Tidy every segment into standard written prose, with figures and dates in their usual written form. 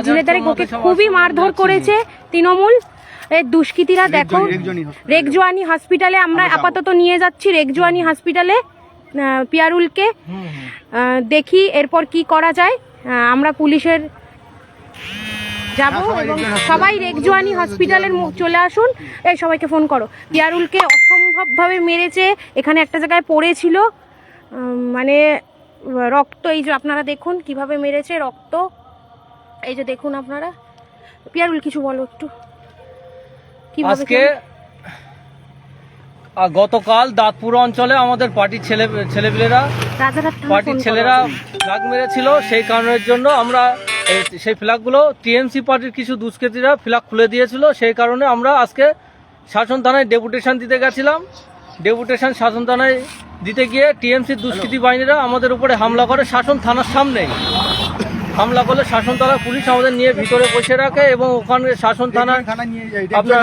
ঝিলেদারে ওকে খুবই মারধর করেছে তৃণমূল দুষ্কৃতীরা। দেখো রেগজোয়ানি হসপিটালে আমরা আপাতত নিয়ে যাচ্ছি, রেগজোয়ানি হসপিটালে পিয়ারুলকে। দেখি এরপর কি করা যায়। আমরা পুলিশের যাবো এবং সবাই রেগজোয়ানি হসপিটালের চলে আসুন। এই সবাইকে ফোন করো। পিয়ারুলকে অসম্ভবভাবে মেরেছে, এখানে একটা জায়গায় পড়েছিল, মানে রক্ত, এই যে আপনারা দেখুন কিভাবে মেরেছে, রক্ত এই যে দেখুন আপনারা। পিয়ারুল কিছু বলো একটু। আজকে গতকাল দাঁতপুর অঞ্চলে আমাদের পার্টির ছেলেপেলেরা পার্টির ছেলেরা ফ্ল্যাগ মেরেছিল, সেই কারণের জন্য আমরা সেই ফ্ল্যাগগুলো টিএমসি পার্টির কিছু দুষ্কৃতীরা ফ্ল্যাগ খুলে দিয়েছিল, সেই কারণে আমরা আজকে শাসন থানায় ডেপুটেশন দিতে গেছিলাম। ডেপুটেশন শাসন থানায় দিতে গিয়ে টিএমসির দুষ্কৃতী বাহিনীরা আমাদের উপরে হামলা করে, শাসন থানার সামনেই হামলা করলে শাসন থানার পুলিশ আমাদের নিয়ে ভিতরে বসে রাখে এবং ওখানে শাসন থানার আপনার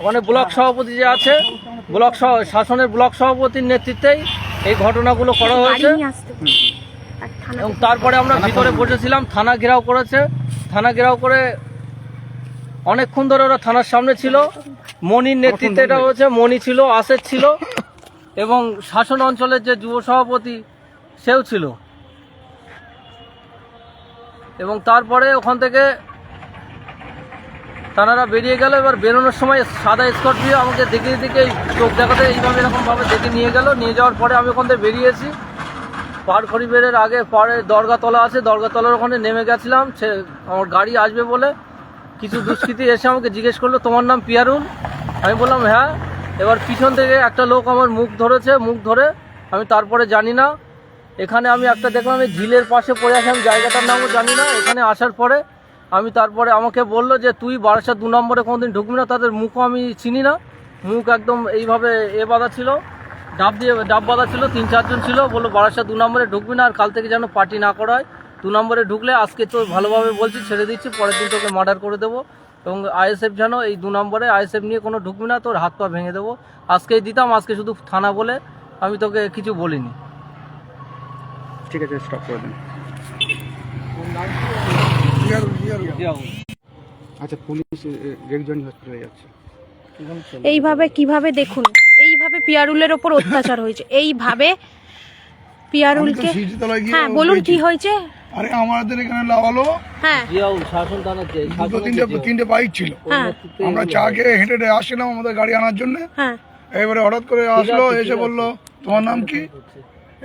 ওখানে ব্লক সভাপতি যে আছে, শাসনের ব্লক সভাপতির নেতৃত্বেই এই ঘটনাগুলো করা হয়েছে। এবং তারপরে আমরা ভিতরে বসেছিলাম, থানা ঘেরাও করেছে। থানা ঘেরাও করে অনেকক্ষণ ধরে ওরা থানার সামনে ছিল। মনির নেতৃত্বে এটা হয়েছে, মনি ছিল, আসেদ ছিল এবং শাসন অঞ্চলের যে যুব সভাপতি সেও ছিল। এবং তারপরে ওখান থেকে তারা বেরিয়ে গেল। এবার বেরোনোর সময় সাদা স্কর্পিও আমাকে দেখে চোখ দেখাতে এইভাবে এরকমভাবে দেখে নিয়ে গেল। নিয়ে যাওয়ার পরে আমি ওখান থেকে বেরিয়েছি। পার খরিবের আগে পরে দরগাতলা আছে, দরগাতলার ওখানে নেমে গেছিলাম। সে আমার গাড়ি আসবে বলে কিছু দুষ্কৃতী এসে আমাকে জিজ্ঞেস করলো, তোমার নাম পিয়ারুল? আমি বললাম হ্যাঁ। এবার পিছন থেকে একটা লোক আমার মুখ ধরেছে, মুখ ধরে আমি তারপরে জানি না, এখানে আমি একটা দেখলাম এই ঝিলের পাশে পড়ে আসে, আমি জায়গাটার নামও জানি না। এখানে আসার পরে আমি তারপরে আমাকে বললো যে তুই বারাসাত 2 নম্বরে কোনোদিন ঢুকবি না। তাদের মুখও আমি চিনি না, মুখ একদম এইভাবে বাঁধা ছিল, ডাব বাঁধা ছিল, 3-4 জন ছিল। বললো বারাসাত 2 নম্বরে ঢুকবি না, আর কাল থেকে যেন পার্টি না করা হয়। 2 নম্বরে ঢুকলে আজকে তো ভালোভাবে বলছি ছেড়ে দিচ্ছি, পরের দিন তোকে মার্ডার করে দেবো। এবং আইএসএফ যেন এই 2 নম্বরে আইএসএফ নিয়ে কোনো ঢুকবি না, তোর হাত পা ভেঙে দেবো। আজকেই দিতাম, আজকে শুধু থানা বলে আমি তোকে কিছু বলিনি। ঠিক আছে, স্টপ করে দিন। আচ্ছা, পুলিশ রেগজোয়ানি হসপিটালে যাচ্ছে। এইভাবে কিভাবে দেখুন, এইভাবে পিয়ারুলের ওপর অত্যাচার হয়েছে, এইভাবে পিয়ারুলকে। হ্যাঁ বলুন কি হয়েছে। আরে আমাদের এখানে লাগালো, হ্যাঁ শাসন থানার তিনটে বাইক ছিল। আমরা চা খেয়ে হেঁটে হেঁটে আসছিলাম আমাদের গাড়ি আনার জন্য। হ্যাঁ এবারে হঠাৎ করে আসলো, এসে বললো তোমার নাম কি?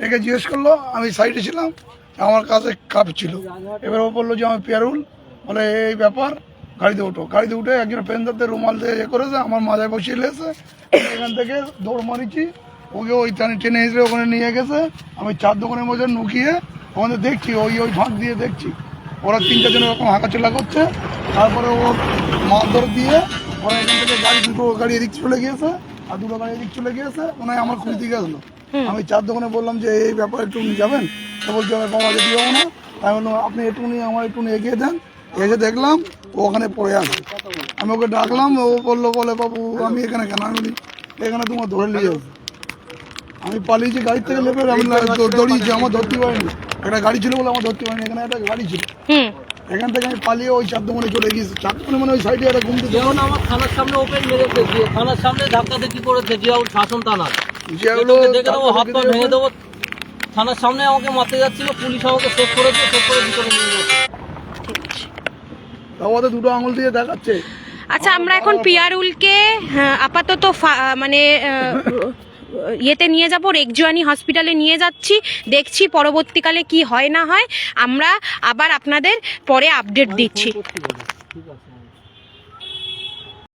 একে জিজ্ঞেস করলো, আমি সাইডে ছিলাম, আমার কাছে কাপ ছিল। এবার ও বললো যে আমি পিয়ারুল, বলে এই ব্যাপার, গাড়িতে উঠো। গাড়িতে উঠে একজন পেন্দারতে রুমাল দিয়ে করেছে, আমার মাথায় বসিয়ে লেছে। এখান থেকে দৌড় মারিছি, ওকে ওই টেনে হিসেবে ওখানে নিয়ে গেছে। আমি 4 দোকানের মধ্যে নুকিয়ে ওখানে দেখছি, ওই ফাঁক দিয়ে দেখছি ওরা 3-4 জন এরকম হাঁকাচলা করছে। তারপরে ওর মারধর দিয়ে ওরা এখান থেকে দুটো গাড়ি এদিক চলে গিয়েছে, আর 2টো গাড়ি এদিক চলে গিয়েছে। ওনায় আমার খুঁজ দিকে আসলো। আমি 4 দোকানে বললাম যে এই ব্যাপারে একটু যাবেন, তো বলছে আমি বাবা যেতে যাবো না। আমি বললাম আপনি একটুখানি আমার একটুখানি এগিয়ে দেন। এসে দেখলাম ও ওখানে পড়ে আছে। আমি ওকে ডাকলাম, ও বলে বাবু আমি এখানে কেন? আমি বলি এখানে তোমার ধরে নিয়ে যাবো। আমি পালিয়েছি গাড়ি থেকে লেপে, আমি দৌড়িয়েছি, আমার ধরতে পারিনি। একটা গাড়ি ছিল বলে আমার ধরতে পারিনি, এখানে একটা গাড়ি ছিল। এখান থেকে আমি পালিয়ে ওই 4 দোকানে চলে গিয়েছি। 4 দোকানে মানে ওই সাইডে একটা ঘুমতে, যেমন আমার থানার সামনে ওপেন মেরেছে, থানার সামনে ধাক্কা দেখি করেছে জিয়াউল শাসন থানার, যেগুলো দেখে নেবো হাত পা ভেঙে দেবো। থানার সামনে আমাকে মারতে যাচ্ছিল, পুলিশ আমাকে শেষ করেছে, শেষ করে ভিতরে নিয়ে যাচ্ছে। তাও 2টো আঙুল দিয়ে দেখাচ্ছে। আচ্ছা, আমরা এখন পিয়ারুলকে আপাতত মানে ইয়েতে নিয়ে যাব, রেগজোয়ানি হসপিটালে নিয়ে যাচ্ছি। দেখছি পরবর্তীকালে কি হয় না হয়, আমরা আবার আপনাদের পরে আপডেট দিচ্ছি। ঠিক আছে।